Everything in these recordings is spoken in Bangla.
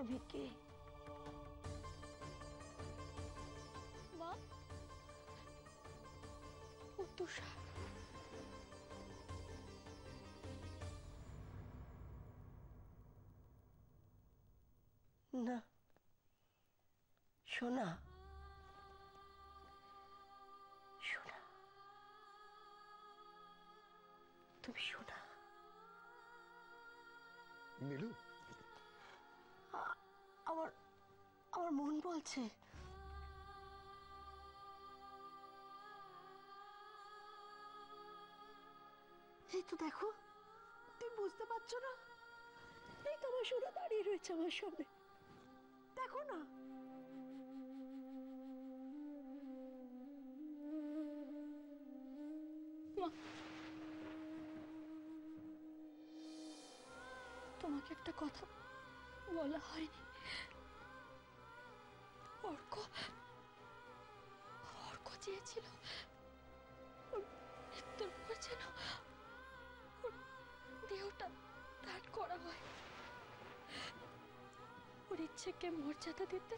তুমি কে? মা, ও তুষার। না সোনা, সোনা, তুমি সোনা। নীলু, আমার আমার মন বলছে এই তো দেখো, তুমি বুঝতে পারছো না? এই তো আমার সোনা দাঁড়িয়ে রয়েছে আমার সামনে, দেখো না। মা, তোমাকে একটা কথা বলা হয়নি। অর্ক অর্ক চেয়েছিল ওর মৃত্যুর পর যেন ওর দেহটা দান করা হয়, ওর ইচ্ছেকে মর্যাদা দিতে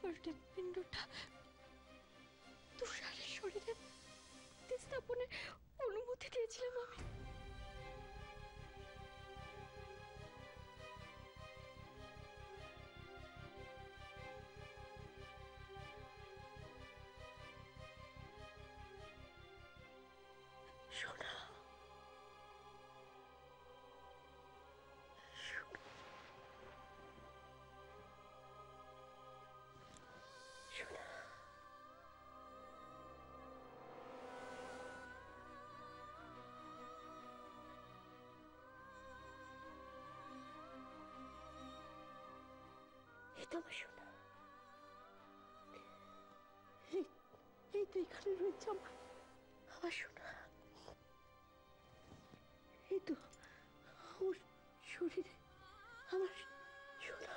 ওর হৃৎপিণ্ডটা তুষারের শরীরে স্থাপনের অনুমতি দিয়েছিলাম আমি। সোনা, সোনা, এই তো আমার সোনা, এই তো এখানে রয়েছে আমার আমার সোনা। এই তো ওর শরীরে আমার সোনা,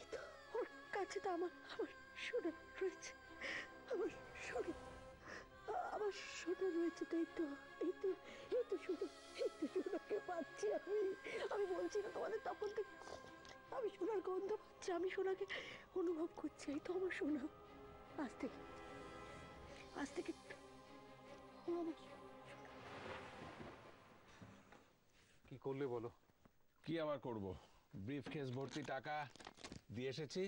এই তো ওর কাছে তো আমার আমার সোনা রয়েছে, আমার সোনা, আমার সোনা রয়েছে। তাই তো, এই তো, এই তো সোনা, এই তো সোনাকে পাচ্ছি আমি। আমি বলছি না তোমাদের তখন থেকে আমি সোনার গন্ধ পাচ্ছি, আমি সোনাকে অনুভব করছি। এই তো আমার সোনা, আজ থেকে আজ থেকে ও আমার। কি করলে বলো? কি আবার করব, ব্রিফকেস ভর্তি টাকা দিয়ে এসেছি,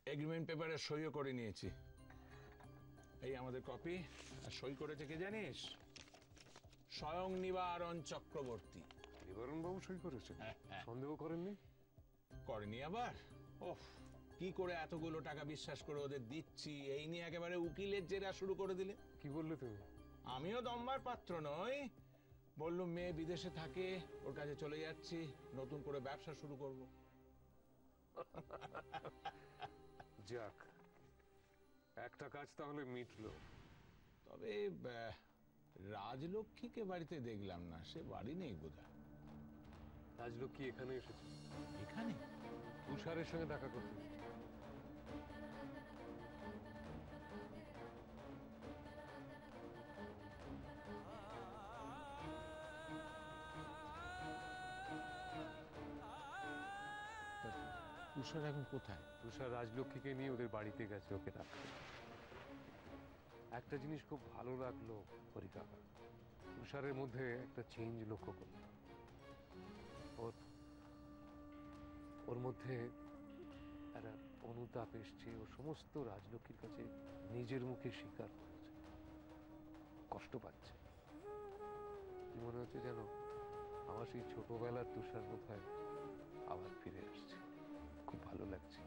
এগ্রিমেন্ট পেপারে সইও করে নিয়েছি। এই আমাদের কপি, আর সই করেছে কে জানিস? স্বয়ং নিবারণ চক্রবর্তী। নিবারণ বাবু সই করেছে? সন্দেহ করেননি? করেনি আবার। ওহ, কি করে এতগুলো টাকা বিশ্বাস করে ওদের দিচ্ছি, এই নিয়ে একেবারে উকিলের জেরা শুরু করে দিলে। কি বললে তুমি? আমিও দম্বার পাত্র নই, বললুম মেয়ে বিদেশে থাকে, ওর কাছে চলে যাচ্ছি, নতুন করে ব্যবসা শুরু করব। যাক, একটা কাজ তাহলে মিটলো। তবে রাজলক্ষ্মীকে বাড়িতে দেখলাম না, সে বাড়ি নেই বোধহয়। রাজলক্ষ্মী এখানে এসেছে, এখানে তুষারের সঙ্গে দেখা করতে। তুষার এখন কোথায়? তুষার রাজলক্ষ্মীকে নিয়ে ওদের বাড়িতে গেছে ওকে রাখতে। একটা জিনিস খুব ভালো লাগলো হরি কাকা, তুষারের মধ্যে একটা চেঞ্জ লক্ষ্য করলাম। ওর মধ্যে একটা অনুতাপ এসছে, ও সমস্ত রাজলক্ষ্মীর কাছে নিজের মুখে স্বীকার করেছে, কষ্ট পাচ্ছে। কি মনে হচ্ছে যেন আমার সেই ছোটবেলার তুষার বোধহয় আবার ফিরে আসছে। খুব ভালো লাগছে।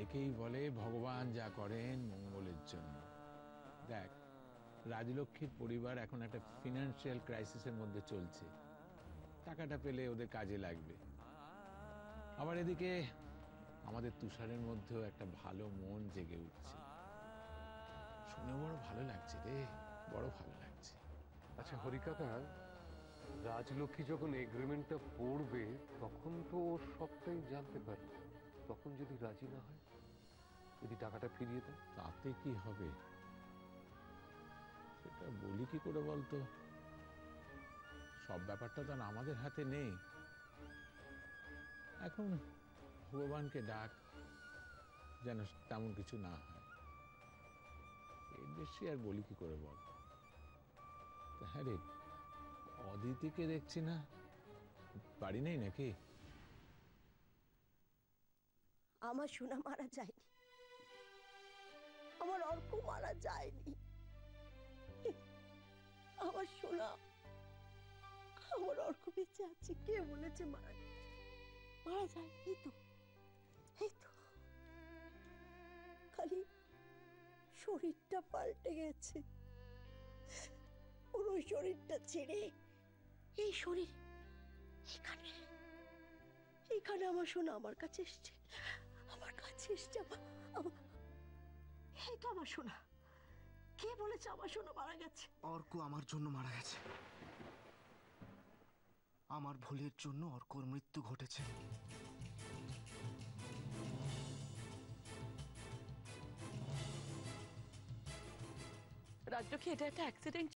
একেই বলে ভগবান যা করেন মঙ্গলের জন্য। দেখ, রাজলক্ষ্মীর পরিবার এখন একটা ফিনান্সিয়াল ক্রাইসিসের মধ্যে চলছে, টাকাটা পেলে ওদের কাজে লাগবে। আবার এদিকে আমাদের তুষারের মধ্যেও একটা ভালো মন জেগে উঠছে, শুনে বড় ভালো লাগছে রে, বড় ভালো লাগছে। আচ্ছা হরি কাকা, রাজলক্ষ্মী যখন এগ্রিমেন্টটা পড়বে তখন তো ও সবটাই জানতে পারবে। তখন যদি রাজি না হয়, যদি টাকাটা ফিরিয়ে দেয়, তাতে কি হবে সেটা বলি কি করে বলতো? সব ব্যাপারটা তো আর আমাদের হাতে নেই। এখন ভগবানকে ডাক যেন তেমন কিছু না হয়। এর বেশি আর বলি কি করে বল? হ্যাঁ রে, অদিতিকে দেখছি না, বাড়ি নেই নাকি? আমার সোনা মারা যায়নি, আমার অর্ক মারা যায়নি। আমার সোনা, আমার অর্ক বেঁচে আছে। কে বলেছে মারা গেছে? মারা যায়নি তো, এই তো খালি শরীরটা পাল্টে গেছে। পুরো শরীরটা ছেড়ে এই শরীর এখানে, এখানে আমার সোনা আমার কাছে এসছে, আমার কাছে এসছে। এই তো আমার সোনা। কে বলেছে আমার সোনা মারা গেছে? অর্ক আমার জন্য মারা গেছে। আমার ভুলের জন্য অর্কর মৃত্যু ঘটেছে। রাজলক্ষ্মী, এটা একটা অ্যাক্সিডেন্ট